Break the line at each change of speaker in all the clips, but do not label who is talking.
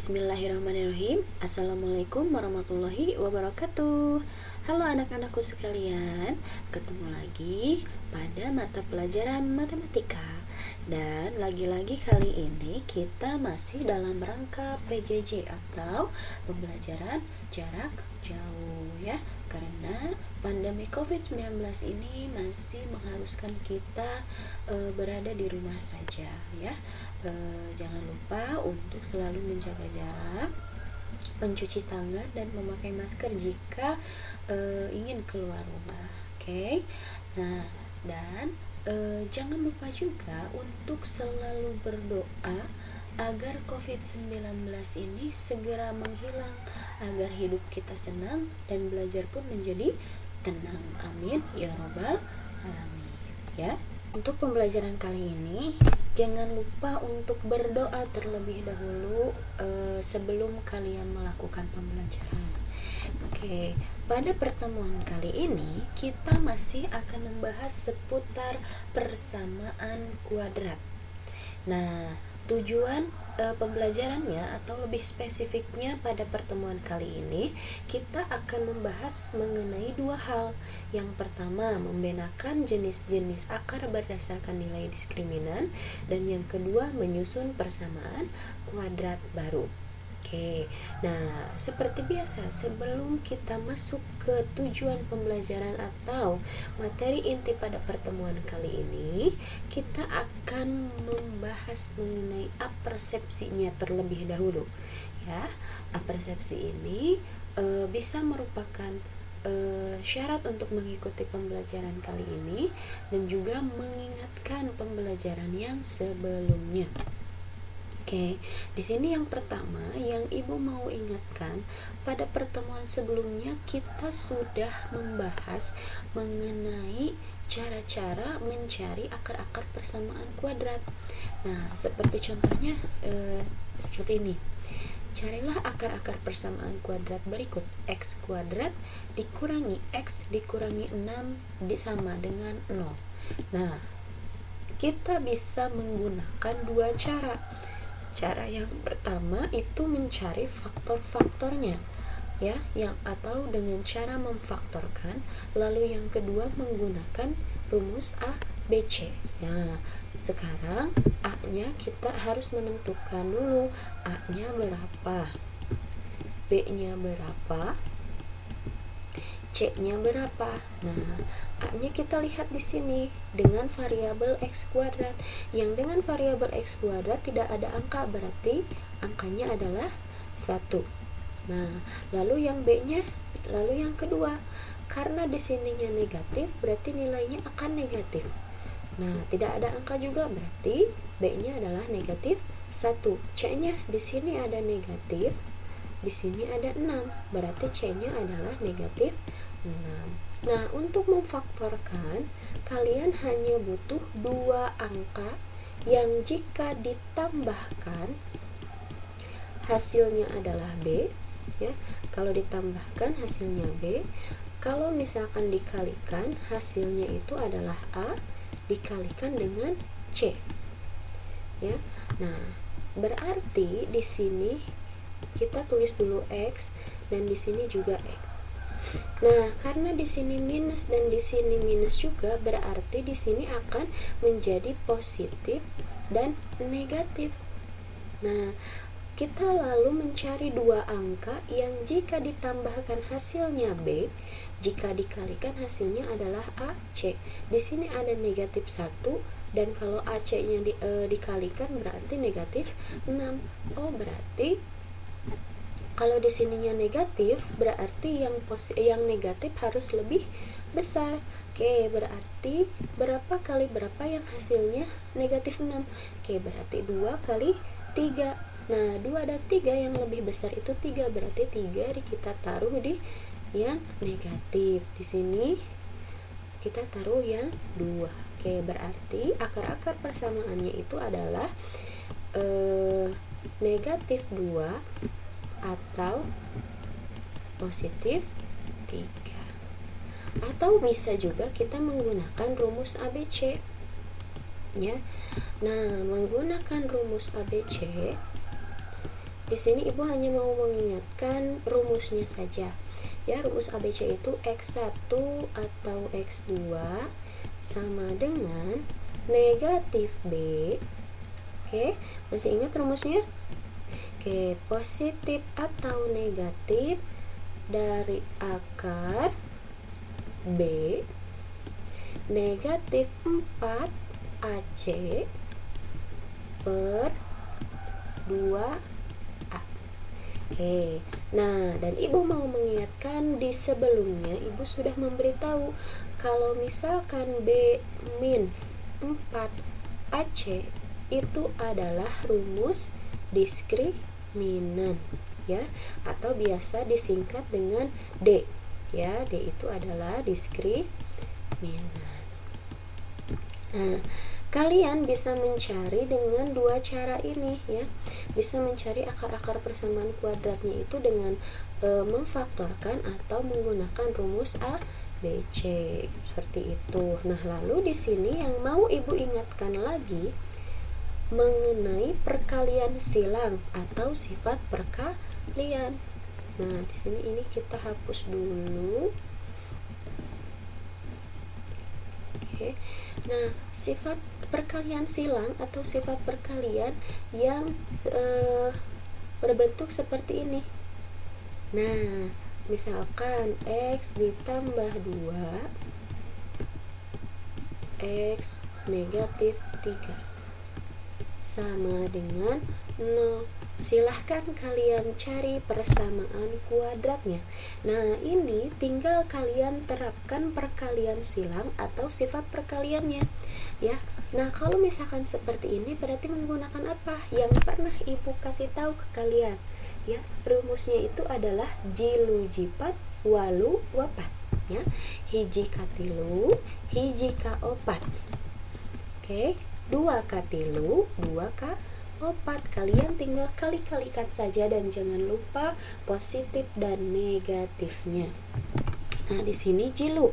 Bismillahirrahmanirrahim. Assalamualaikum warahmatullahi wabarakatuh. Halo anak-anakku sekalian, ketemu lagi pada mata pelajaran matematika. Dan lagi-lagi kali ini kita masih dalam rangka PJJ atau pembelajaran jarak jauh ya. Karena pandemi COVID-19 ini masih mengharuskan kita berada di rumah saja ya. Jangan lupa untuk selalu menjaga jarak, mencuci tangan dan memakai masker jika ingin keluar rumah. Oke. Nah, dan jangan lupa juga untuk selalu berdoa agar COVID-19 ini segera menghilang, agar hidup kita senang dan belajar pun menjadi tenang. Amin ya robbal alamin. Ya. Untuk pembelajaran kali ini, jangan lupa untuk berdoa terlebih dahulu sebelum kalian melakukan pembelajaran. Oke, pada pertemuan kali ini kita masih akan membahas seputar persamaan kuadrat. Nah, tujuan pembelajarannya atau lebih spesifiknya pada pertemuan kali ini kita akan membahas mengenai dua hal. Yang pertama, membedakan jenis-jenis akar berdasarkan nilai diskriminan, dan yang kedua, menyusun persamaan kuadrat baru. Oke, nah seperti biasa sebelum kita masuk ke tujuan pembelajaran atau materi inti pada pertemuan kali ini, kita akan membahas mengenai apersepsinya terlebih dahulu. Ya, apersepsi ini bisa merupakan syarat untuk mengikuti pembelajaran kali ini dan juga mengingatkan pembelajaran yang sebelumnya. Oke, di sini yang pertama yang Ibu mau ingatkan, pada pertemuan sebelumnya kita sudah membahas mengenai cara-cara mencari akar-akar persamaan kuadrat. Nah, seperti contohnya seperti ini. Carilah akar-akar persamaan kuadrat berikut. X kuadrat dikurangi X dikurangi 6 sama dengan 0. Nah, kita bisa menggunakan dua cara. Cara yang pertama itu mencari faktor-faktornya ya, yang atau dengan cara memfaktorkan. Lalu yang kedua menggunakan rumus A, B, C. Nah, sekarang A-nya kita harus menentukan dulu A-nya berapa, B-nya berapa, C-nya berapa. Nah, A-nya kita lihat di sini dengan variabel X kuadrat. Yang dengan variabel X kuadrat tidak ada angka, berarti angkanya adalah 1. Nah, lalu yang B-nya, lalu yang kedua. Karena di sininya negatif, berarti nilainya akan negatif. Nah, tidak ada angka juga, berarti B-nya adalah negatif 1. C-nya di sini ada negatif, di sini ada 6, berarti C-nya adalah negatif 6. Nah, untuk memfaktorkan, kalian hanya butuh dua angka yang jika ditambahkan hasilnya adalah B, ya. Kalau ditambahkan hasilnya B, kalau misalkan dikalikan hasilnya itu adalah A dikalikan dengan C. Ya. Nah, berarti di sini kita tulis dulu X dan di sini juga X. Nah, karena di sini minus dan di sini minus juga, berarti di sini akan menjadi positif dan negatif. Nah, kita lalu mencari dua angka yang jika ditambahkan hasilnya B, jika dikalikan hasilnya adalah AC. Di sini ada negatif 1, dan kalau AC-nya dikalikan berarti negatif 6. Oh, berarti kalau di sininya negatif, berarti yang negatif harus lebih besar. Oke, berarti berapa kali berapa yang hasilnya negatif 6? Oke, berarti 2 kali 3. Nah, 2 dan 3 yang lebih besar itu 3, berarti 3 kita taruh di yang negatif. Di sini kita taruh yang 2. Oke, berarti akar-akar persamaannya itu adalah negatif 2 atau positif 3. Atau bisa juga kita menggunakan rumus ABC ya. Nah, menggunakan rumus ABC di sini Ibu hanya mau mengingatkan rumusnya saja. Ya, rumus ABC itu X1 atau X2 sama dengan negatif B. Oke, masih ingat rumusnya? Oke, positif atau negatif dari akar B negatif 4 AC per 2A. Oke, nah dan Ibu mau mengingatkan di sebelumnya Ibu sudah memberitahu kalau misalkan B min 4 AC itu adalah rumus diskriminan, ya, atau biasa disingkat dengan D, ya. D itu adalah diskriminan. Nah, kalian bisa mencari dengan dua cara ini, ya. Bisa mencari akar-akar persamaan kuadratnya itu dengan memfaktorkan atau menggunakan rumus A, B, C, seperti itu. Nah, lalu di sini yang mau Ibu ingatkan lagi mengenai perkalian silang atau sifat perkalian. Nah, di sini ini kita hapus dulu. Oke. Nah, sifat perkalian silang atau sifat perkalian yang berbentuk seperti ini. Nah, misalkan X ditambah 2 X negatif 3 sama dengan 0. Silahkan kalian cari persamaan kuadratnya. Nah, ini tinggal kalian terapkan perkalian silang atau sifat perkaliannya, ya. Nah, kalau misalkan seperti ini berarti menggunakan apa? Yang pernah Ibu kasih tahu ke kalian, ya. Rumusnya itu adalah jilu jipat walu wapat, ya. Hiji katilu, hiji ka opat. Oke, 2 katilu, 2 ka opat. Kalian tinggal kali-kalikan saja dan jangan lupa positif dan negatifnya. Nah, di sini jilu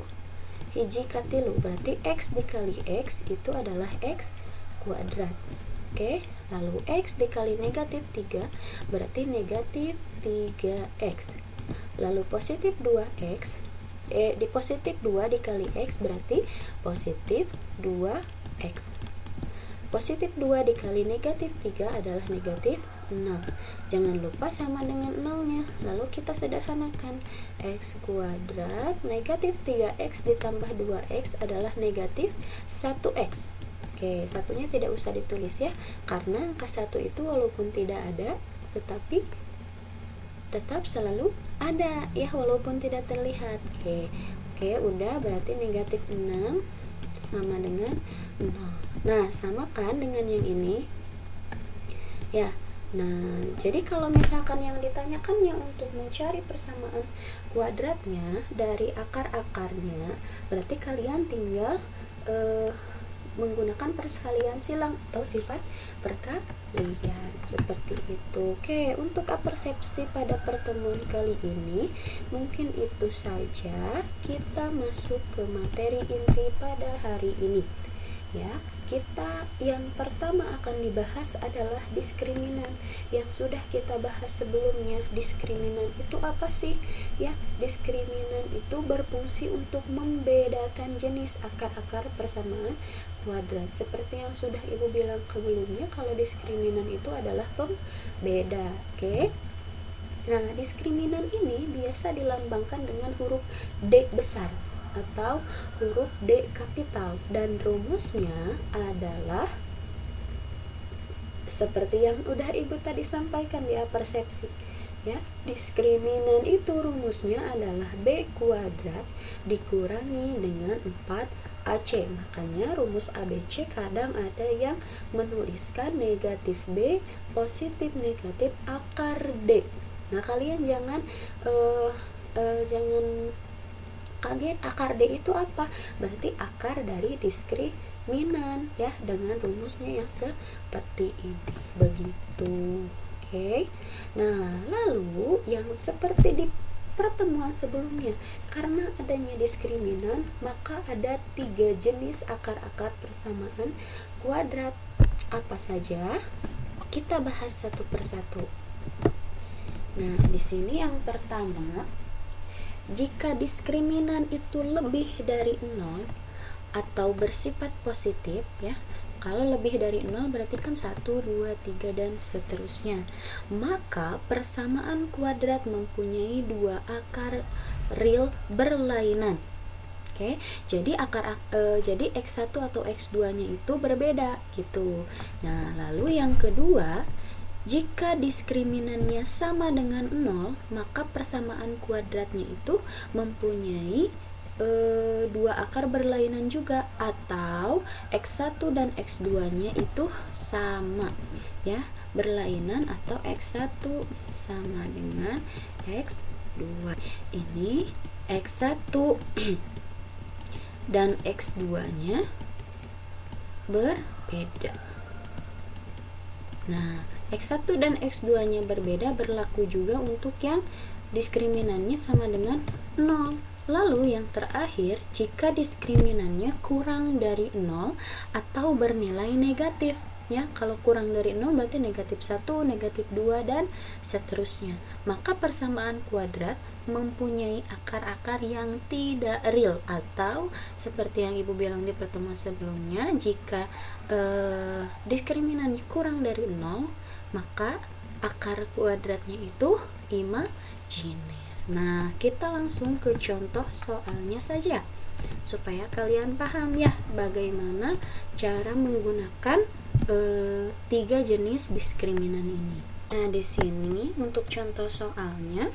hiji katilu berarti X dikali X itu adalah X kuadrat. Oke, lalu X dikali negatif 3 berarti negatif 3X. Lalu positif 2X di positif 2 dikali X berarti positif 2X. Positif 2 dikali negatif 3 adalah negatif 6. Jangan lupa sama dengan 0-nya. Lalu kita sederhanakan. X kuadrat negatif 3X ditambah 2X adalah negatif 1X. Oke, satunya tidak usah ditulis, ya. Karena angka 1 itu walaupun tidak ada, tetapi tetap selalu ada, ya, walaupun tidak terlihat. Oke, udah, berarti negatif 6 sama dengan 0. Nah, sama kan dengan yang ini, ya. Nah, jadi kalau misalkan yang ditanyakannya untuk mencari persamaan kuadratnya dari akar-akarnya, berarti kalian tinggal menggunakan perkalian silang atau sifat perkalian, seperti itu. Oke, untuk persepsi pada pertemuan kali ini mungkin itu saja. Kita masuk ke materi inti pada hari ini, ya. Kita yang pertama akan dibahas adalah diskriminan yang sudah kita bahas sebelumnya. Diskriminan itu apa sih? Ya, diskriminan itu berfungsi untuk membedakan jenis akar-akar persamaan kuadrat. Seperti yang sudah Ibu bilang sebelumnya, kalau diskriminan itu adalah pembeda. Oke. Nah, diskriminan ini biasa dilambangkan dengan huruf D besar atau huruf D kapital, dan rumusnya adalah seperti yang udah Ibu tadi sampaikan, ya, persepsi, ya. Diskriminan itu rumusnya adalah B kuadrat dikurangi dengan 4AC. Makanya rumus ABC kadang ada yang menuliskan negatif B positif negatif akar D. Nah, kalian jangan kaget, akar D itu apa? Berarti akar dari diskriminan, ya, dengan rumusnya yang seperti ini. Begitu. Oke. Nah, lalu yang seperti di pertemuan sebelumnya, karena adanya diskriminan, maka ada 3 jenis akar-akar persamaan kuadrat. Apa saja? Kita bahas satu persatu. Nah, di sini yang pertama, jika diskriminan itu lebih dari 0 atau bersifat positif ya. Kalau lebih dari 0 berarti kan 1, 2, 3 dan seterusnya. Maka persamaan kuadrat mempunyai dua akar real berlainan. Oke, jadi jadi x1 atau x2-nya itu berbeda gitu. Nah, lalu yang kedua, jika diskriminannya sama dengan 0, maka persamaan kuadratnya itu mempunyai dua akar berlainan juga, atau x1 dan x2-nya itu sama ya, berlainan, atau x1 sama dengan x2. Ini x1 dan x2-nya berbeda. Nah, x1 dan x2-nya berbeda berlaku juga untuk yang diskriminannya sama dengan 0. Lalu yang terakhir, jika diskriminannya kurang dari 0 atau bernilai negatif ya. Kalau kurang dari 0 berarti negatif 1, negatif 2 dan seterusnya. Maka persamaan kuadrat mempunyai akar-akar yang tidak real, atau seperti yang Ibu bilang di pertemuan sebelumnya, jika diskriminannya kurang dari 0, maka akar kuadratnya itu imajiner. Nah, kita langsung ke contoh soalnya saja supaya kalian paham ya bagaimana cara menggunakan tiga jenis diskriminan ini. Nah, di sini untuk contoh soalnya,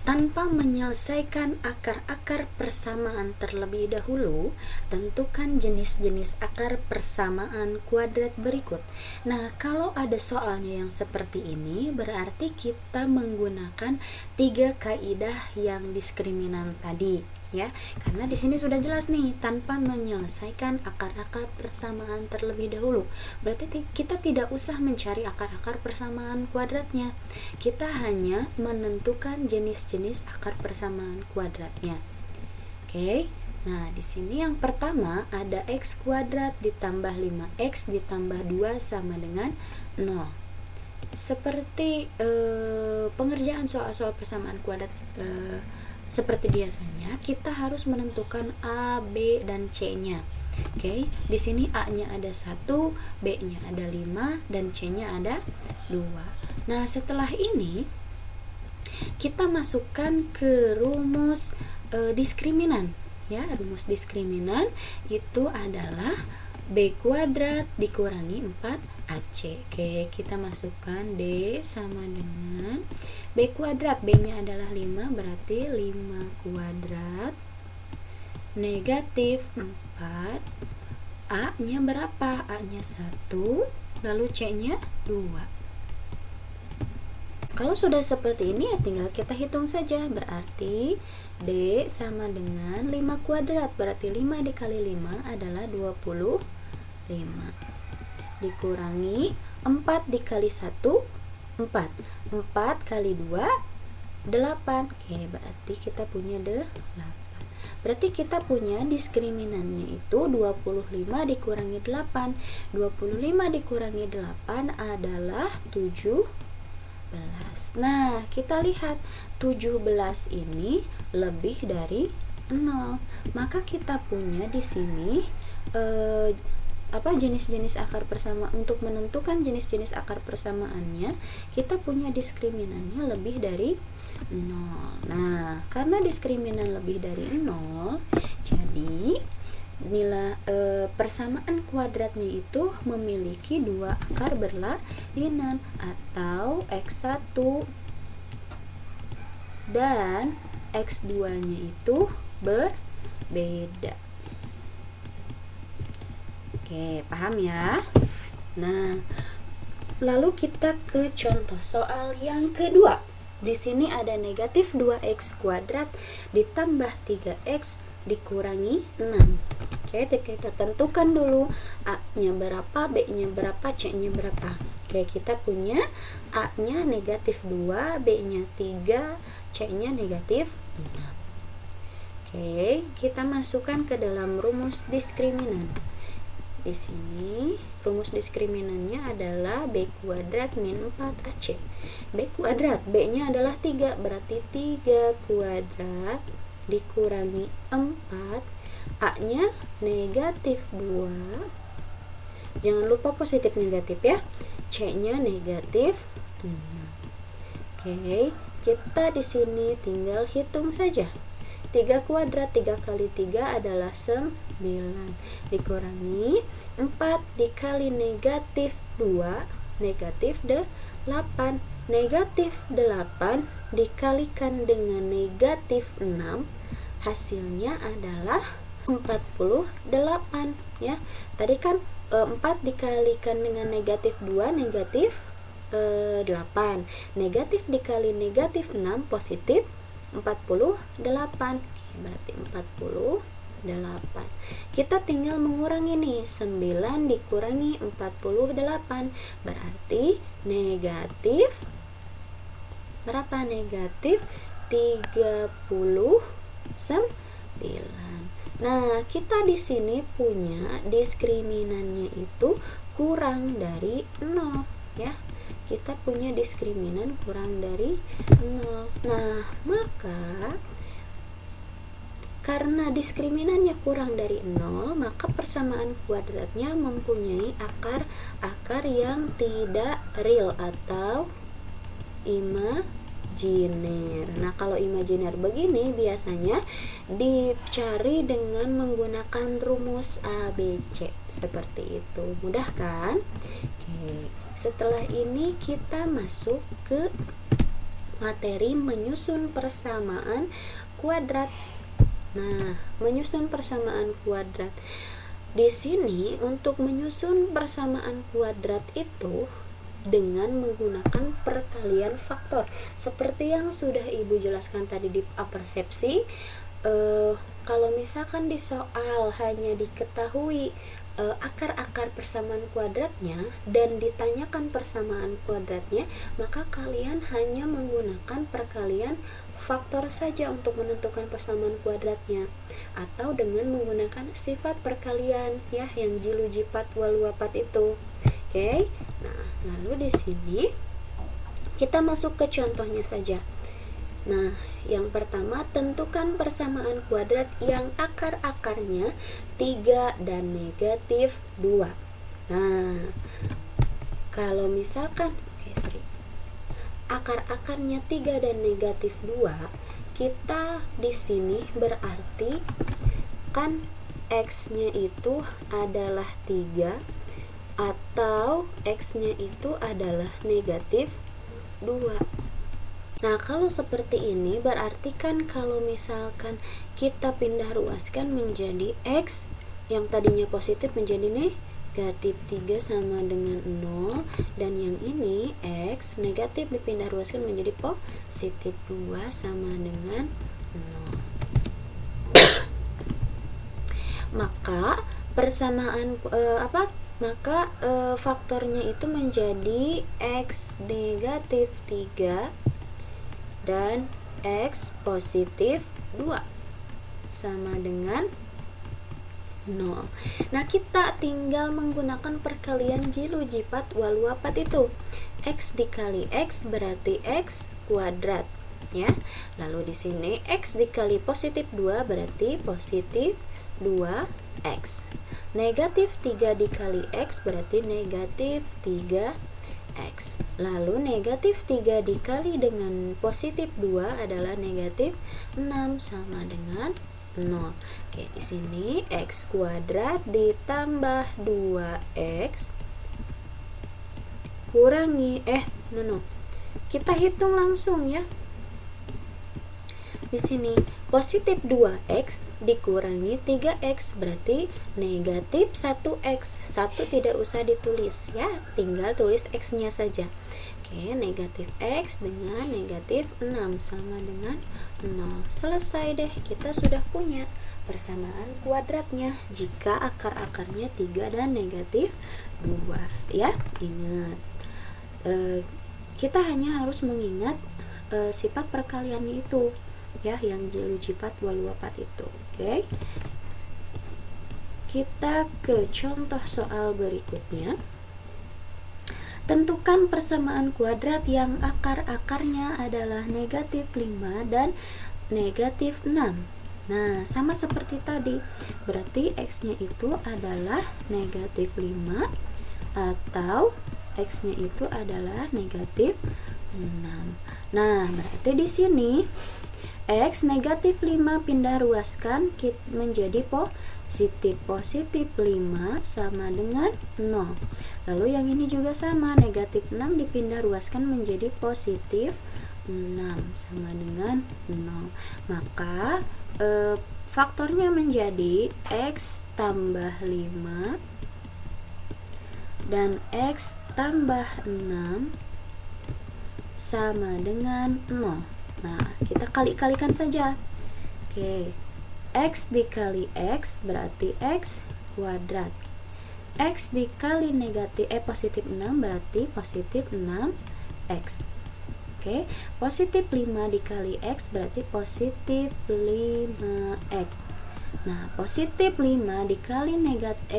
tanpa menyelesaikan akar-akar persamaan terlebih dahulu, tentukan jenis-jenis akar persamaan kuadrat berikut. Nah, kalau ada soalnya yang seperti ini, berarti kita menggunakan 3 kaidah yang diskriminan tadi ya. Karena di sini sudah jelas nih, tanpa menyelesaikan akar-akar persamaan terlebih dahulu. Berarti kita tidak usah mencari akar-akar persamaan kuadratnya. Kita hanya menentukan jenis-jenis akar persamaan kuadratnya. Oke. Nah, di sini yang pertama ada x kuadrat ditambah 5x ditambah 2 sama dengan 0. Seperti pengerjaan soal-soal persamaan kuadrat seperti biasanya, kita harus menentukan A, B, dan C-nya. Oke, di sini A-nya ada 1, B-nya ada 5, dan C-nya ada 2. Nah, setelah ini kita masukkan ke rumus diskriminan. Ya, rumus diskriminan itu adalah B kuadrat dikurangi 4AC. Oke, kita masukkan D sama dengan B kuadrat, B-nya adalah 5, berarti 5 kuadrat negatif 4. A-nya berapa? A-nya 1, lalu C-nya 2. Kalau sudah seperti ini ya tinggal kita hitung saja. Berarti D sama dengan 5 kuadrat, berarti 5 dikali 5 adalah 25. Dikurangi 4 dikali 1, 4 kali 2 8. Oke, berarti kita punya 8. Berarti kita punya diskriminannya itu 25 dikurangi 8. 25 dikurangi 8 adalah 17. Nah, kita lihat 17 ini lebih dari 0. Maka kita punya di sini jenis-jenis akar persamaan. Untuk menentukan jenis-jenis akar persamaannya, kita punya diskriminannya lebih dari 0. Nah, karena diskriminan lebih dari 0, jadi nilai persamaan kuadratnya itu memiliki dua akar berlainan, atau x1 dan x2-nya itu berbeda. Oke, paham ya? Nah, lalu kita ke contoh soal yang kedua. Di sini ada negatif 2x kuadrat ditambah 3x dikurangi 6. Oke, kita tentukan dulu A-nya berapa, B-nya berapa, C-nya berapa. Oke, kita punya A-nya negatif 2, B-nya 3, C-nya negatif 6. Oke, kita masukkan ke dalam rumus diskriminan. Di sini rumus diskriminannya adalah B kuadrat min 4AC. B kuadrat. B nya adalah 3, berarti 3 kuadrat dikurangi 4. A nya negatif 2, jangan lupa positif negatif ya. C nya negatif 6. Oke, kita di sini tinggal hitung saja. 3 kuadrat, 3 kali 3 adalah 9, dikurangi 4 dikali negatif 2, negatif 8. Negatif 8 dikalikan dengan negatif 6, hasilnya adalah 48 ya. Tadi kan 4 dikalikan dengan negatif 2, negatif 8. Negatif dikali negatif 6 positif 48. Berarti 48. Kita tinggal mengurangi nih. 9 dikurangi 48 berarti negatif berapa? Negatif 39. Nah, kita di sini punya diskriminannya itu kurang dari 0 ya. Kita punya diskriminan kurang dari 0. Nah, maka karena diskriminannya kurang dari 0, maka persamaan kuadratnya mempunyai akar yang tidak real atau imajiner. Nah, kalau imajiner begini biasanya dicari dengan menggunakan rumus ABC seperti itu. Mudah kan? Oke. Setelah ini kita masuk ke materi menyusun persamaan kuadrat. Nah, menyusun persamaan kuadrat. Di sini untuk menyusun persamaan kuadrat itu dengan menggunakan perkalian faktor. Seperti yang sudah Ibu jelaskan tadi di persepsi, kalau misalkan di soal hanya diketahui akar-akar persamaan kuadratnya dan ditanyakan persamaan kuadratnya, maka kalian hanya menggunakan perkalian faktor saja untuk menentukan persamaan kuadratnya, atau dengan menggunakan sifat perkalian ya, yang jilu jipat walu wapat itu. Oke. Nah, lalu di sini kita masuk ke contohnya saja. Nah, yang pertama, tentukan persamaan kuadrat yang akar-akarnya 3 dan negatif 2. Nah, kalau misalkan akar-akarnya 3 dan negatif 2, kita di sini berarti kan X-nya itu adalah 3 atau X-nya itu adalah negatif 2. Nah, kalau seperti ini berarti kan kalau misalkan kita pindah ruaskan menjadi X yang tadinya positif menjadi negatif 3 sama dengan 0, dan yang ini X negatif dipindah ruaskan menjadi positif 2 sama dengan 0. Maka persamaan faktornya itu menjadi X negatif 3 dan X positif 2 sama dengan 0. Nah, kita tinggal menggunakan perkalian jilu jipat walu wapat itu. X dikali X berarti X kuadrat ya. Lalu di sini X dikali positif 2 berarti positif 2X. Negatif 3 dikali X berarti negatif 3X. Lalu negatif 3 dikali dengan positif 2 adalah negatif 6 sama dengan 0. Oke, di sini X kuadrat ditambah 2X kurangi kita hitung langsung ya. Di sini positif 2X dikurangi 3X berarti negatif 1X. 1 tidak usah ditulis ya, tinggal tulis X-nya saja. Oke, negatif X dengan negatif 6 sama dengan 0. Selesai deh, kita sudah punya persamaan kuadratnya jika akar-akarnya 3 dan negatif 2 ya. Ingat, kita hanya harus mengingat sifat perkaliannya itu ya, yang jilu jipat walu wapat itu. Oke. Kita ke contoh soal berikutnya. Tentukan persamaan kuadrat yang akar-akarnya adalah negatif 5 dan negatif 6. Nah, sama seperti tadi. Berarti X-nya itu adalah negatif 5 atau X-nya itu adalah negatif 6. Nah, berarti di sini X negatif 5 pindah ruaskan menjadi positif. Positif 5 sama dengan 0. Lalu yang ini juga sama, negatif 6 dipindah ruaskan menjadi positif 6 sama dengan 0. Maka faktornya menjadi X tambah 5 dan X tambah 6 sama dengan 0. Nah, kita kali-kalikan saja. Oke, X dikali X berarti X kuadrat. X dikali positif 6 berarti positif 6X. Oke, positif 5 dikali X berarti positif 5X. Nah, positif 5 dikali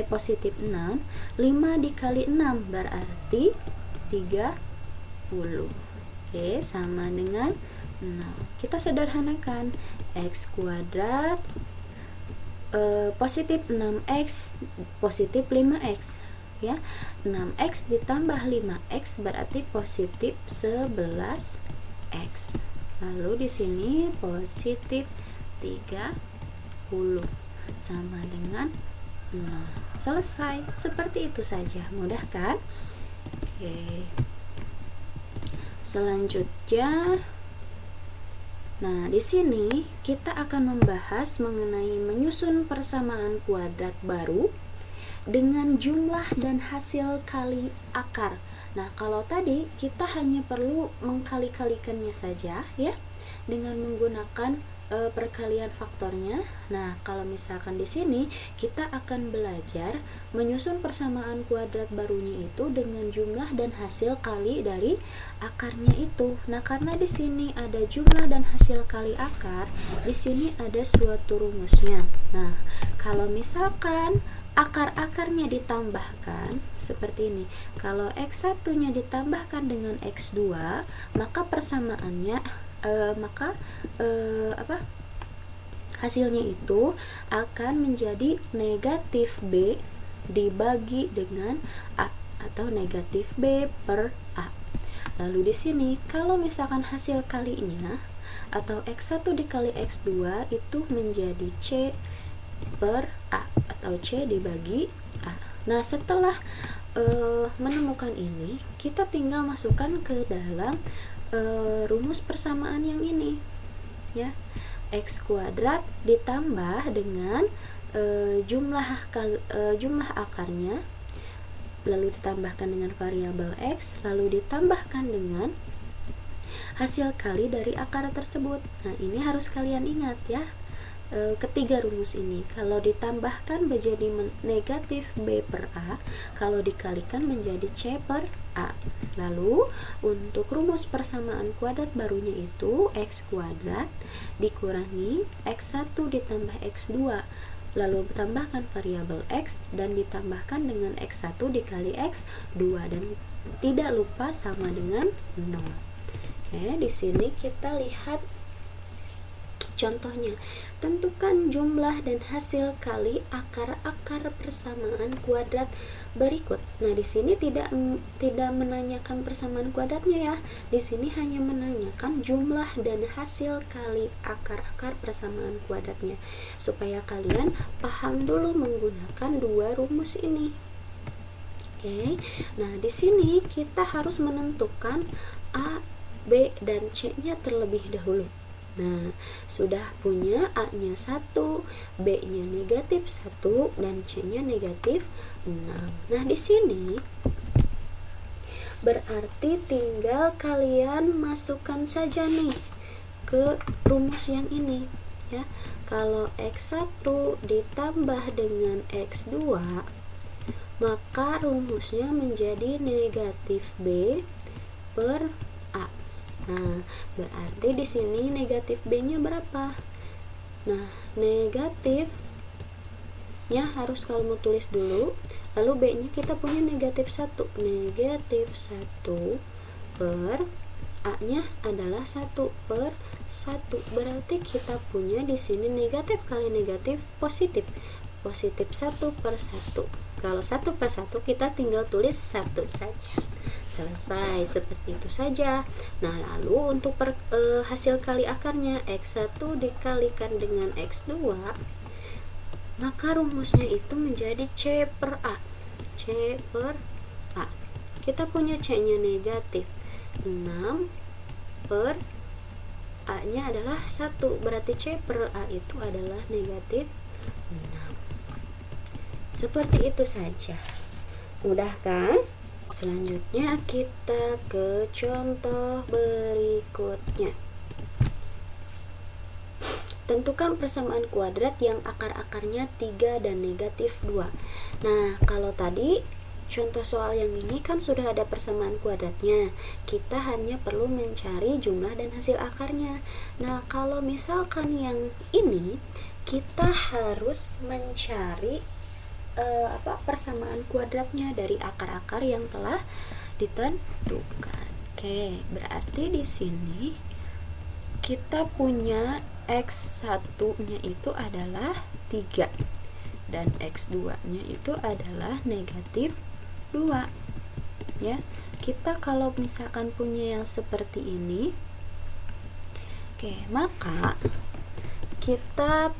positif 6, 5 dikali 6 berarti 30. Oke, sama dengan 0. Kita sederhanakan, X kuadrat positif 6X positif 5X ya. 6X ditambah 5X berarti positif 11X. Lalu di sini positif 30 sama dengan 0. Selesai. Seperti itu saja. Mudah kan? Oke. Selanjutnya, nah di sini kita akan membahas mengenai menyusun persamaan kuadrat baru dengan jumlah dan hasil kali akar. Nah, kalau tadi kita hanya perlu mengkali-kalikannya saja ya dengan menggunakan perkalian faktornya. Nah, kalau misalkan di sini kita akan belajar menyusun persamaan kuadrat barunya itu dengan jumlah dan hasil kali dari akarnya itu. Nah, karena di sini ada jumlah dan hasil kali akar, di sini ada suatu rumusnya. Nah, kalau misalkan akar-akarnya ditambahkan seperti ini. Kalau X1-nya ditambahkan dengan X2, maka persamaannya hasilnya itu akan menjadi negatif B dibagi dengan A atau negatif B per A. Lalu di sini kalau misalkan hasil kalinya atau X1 dikali X2 itu menjadi C per A atau C dibagi A. Nah, setelah menemukan ini, kita tinggal masukkan ke dalam rumus persamaan yang ini ya. X kuadrat ditambah dengan jumlah akarnya, lalu ditambahkan dengan variabel X, lalu ditambahkan dengan hasil kali dari akar tersebut. Nah, ini harus kalian ingat ya. Ketiga rumus ini kalau ditambahkan menjadi negatif B per A, kalau dikalikan menjadi C per A. Lalu untuk rumus persamaan kuadrat barunya itu X kuadrat dikurangi X1 ditambah X2, lalu tambahkan variabel X dan ditambahkan dengan X1 dikali X2 dan tidak lupa sama dengan 0. Oke, di sini kita lihat contohnya. Tentukan jumlah dan hasil kali akar-akar persamaan kuadrat berikut. Nah, di sini tidak menanyakan persamaan kuadratnya ya. Di sini hanya menanyakan jumlah dan hasil kali akar-akar persamaan kuadratnya. Supaya kalian paham dulu menggunakan dua rumus ini. Oke. Nah, di sini kita harus menentukan A, B, dan C-nya terlebih dahulu. Nah, sudah punya A-nya 1, B-nya negatif 1, dan C-nya negatif 6. Nah, di sini berarti tinggal kalian masukkan saja nih ke rumus yang ini ya. Kalau X1 ditambah dengan X2, maka rumusnya menjadi negatif B per A. Nah, berarti di sini negatif B-nya berapa? Nah, negatifnya harus kamu tulis dulu. Lalu B-nya kita punya negatif 1. Negatif 1 per A-nya adalah 1 per 1. Berarti kita punya di sini negatif kali negatif positif. Positif 1 per 1. Kalau 1 per 1 kita tinggal tulis 1 saja. Selesai, seperti itu saja. Nah, lalu untuk hasil kali akarnya X1 dikalikan dengan X2, maka rumusnya itu menjadi C per A. C per A. Kita punya C-nya negatif 6 per A-nya adalah 1. Berarti C per A itu adalah negatif 6. Seperti itu saja. Mudah kan? Selanjutnya kita ke contoh berikutnya. Tentukan persamaan kuadrat yang akar-akarnya 3 dan negatif 2. Nah, kalau tadi contoh soal yang ini kan sudah ada persamaan kuadratnya. Kita hanya perlu mencari jumlah dan hasil akarnya. Nah, kalau misalkan yang ini kita harus mencari persamaan kuadratnya dari akar-akar yang telah ditentukan. Oke, berarti di sini kita punya X1-nya itu adalah 3 dan X2-nya itu adalah negatif 2. Ya, kita kalau misalkan punya yang seperti ini, oke, maka kita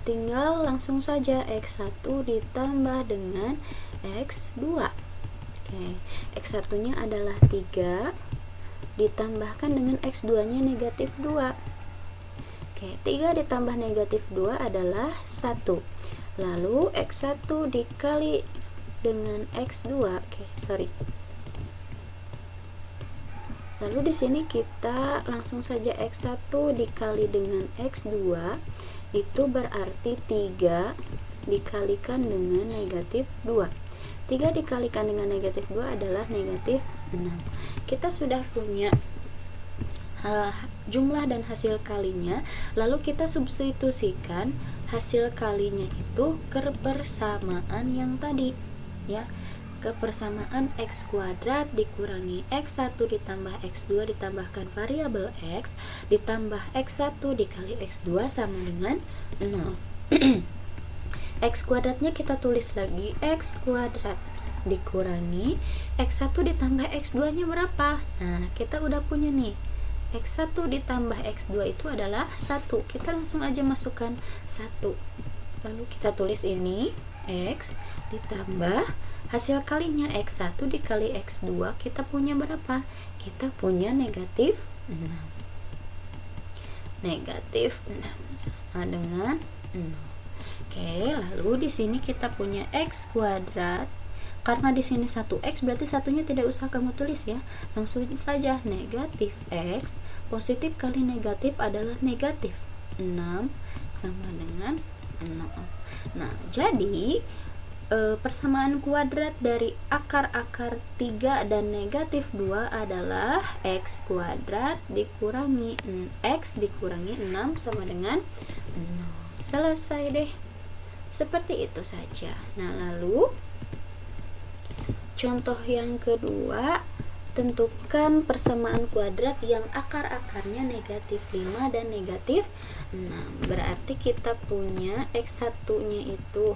tinggal langsung saja X1 ditambah dengan X2. Oke, X1 nya adalah 3 ditambahkan dengan X2 nya negatif 2. Oke, 3 ditambah negatif 2 adalah 1. Lalu X1 dikali dengan X2. Lalu di sini kita langsung saja X1 dikali dengan X2 itu berarti 3 dikalikan dengan negatif 2. 3 dikalikan dengan negatif 2 adalah negatif 6. Kita sudah punya jumlah dan hasil kalinya, lalu kita substitusikan hasil kalinya itu ke persamaan yang tadi, ya, ke persamaan X kuadrat dikurangi X1 ditambah X2 ditambahkan variabel X ditambah X1 dikali X2 sama dengan 0. X kuadratnya kita tulis lagi, X kuadrat dikurangi X1 ditambah X2 nya berapa? Nah, kita udah punya nih, X1 ditambah X2 itu adalah 1. Kita langsung aja masukkan 1. Lalu kita tulis ini X ditambah hasil kalinya X1 dikali X2, kita punya berapa? Kita punya negatif 6. Negatif 6 sama dengan 0. Oke, lalu di sini kita punya X kuadrat. Karena di sini 1X, berarti satunya tidak usah kamu tulis ya. Langsung saja negatif X, positif kali negatif adalah negatif 6 sama dengan 0. Nah, jadi persamaan kuadrat dari akar-akar 3 dan negatif 2 adalah X kuadrat dikurangi X dikurangi 6 sama dengan 0. Selesai deh. Seperti itu saja. Nah, lalu contoh yang kedua, tentukan persamaan kuadrat yang akar-akarnya negatif 5 dan negatif 6. Berarti kita punya X1-nya itu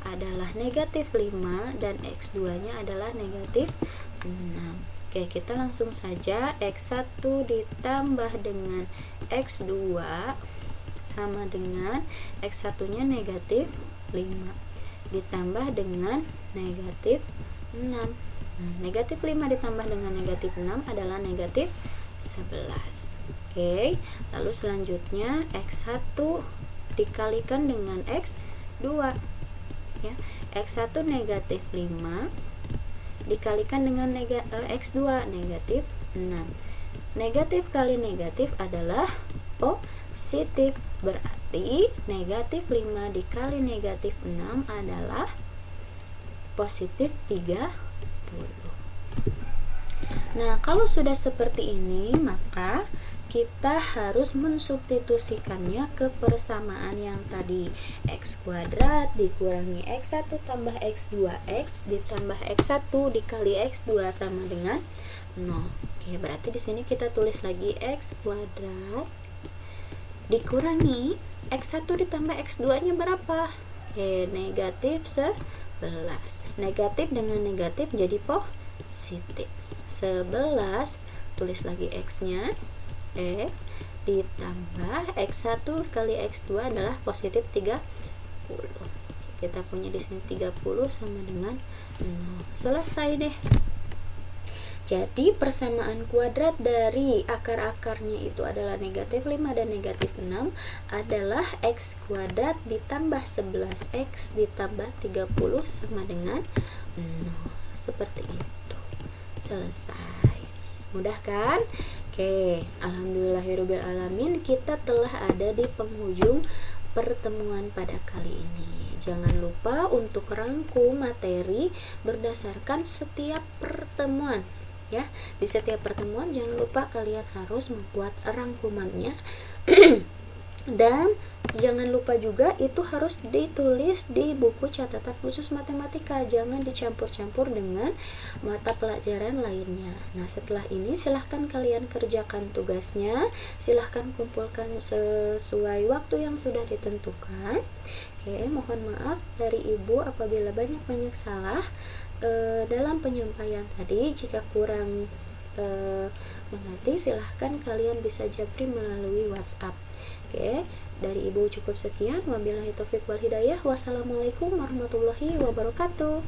adalah negatif 5 dan X2 nya adalah negatif 6. Oke, kita langsung saja X1 ditambah dengan X2 sama dengan X1 nya negatif 5 ditambah dengan negatif 6. Nah, negatif 5 ditambah dengan negatif 6 adalah negatif 11. Oke, lalu selanjutnya X1 dikalikan dengan X2. Ya, X1 negatif 5 dikalikan dengan X2 negatif 6. Negatif kali negatif adalah positif, berarti negatif 5 dikali negatif 6 adalah positif 30. Nah, kalau sudah seperti ini, maka kita harus mensubstitusikannya ke persamaan yang tadi. X kuadrat dikurangi X1 tambah X2X ditambah X1 dikali X2 sama dengan 0. Oke, berarti di sini kita tulis lagi X kuadrat dikurangi X1 ditambah X2 nya berapa? Oke, negatif 11. Negatif dengan negatif jadi positif. 11, tulis lagi X nya, X ditambah X1 kali X2 adalah positif 30. Kita punya di sini 30 sama dengan 0. Selesai deh. Jadi persamaan kuadrat dari akar-akarnya itu adalah negatif 5 dan negatif 6 adalah X kuadrat ditambah 11X ditambah 30 sama dengan 0. Seperti itu. Selesai. Mudah kan? Oke, alhamdulillahirobbilalamin, kita telah ada di penghujung pertemuan pada kali ini. Jangan lupa untuk rangkum materi berdasarkan setiap pertemuan. Ya, di setiap pertemuan jangan lupa kalian harus membuat rangkumannya dan jangan lupa juga itu harus ditulis di buku catatan khusus matematika, jangan dicampur-campur dengan mata pelajaran lainnya. Nah, setelah ini silahkan kalian kerjakan tugasnya, silahkan kumpulkan sesuai waktu yang sudah ditentukan. Oke, mohon maaf dari ibu apabila banyak salah dalam penyampaian tadi. Jika kurang mengerti, silahkan kalian bisa japri melalui WhatsApp. Oke, dari ibu cukup sekian. Wabillahi taufiq wal hidayah. Wassalamualaikum warahmatullahi wabarakatuh.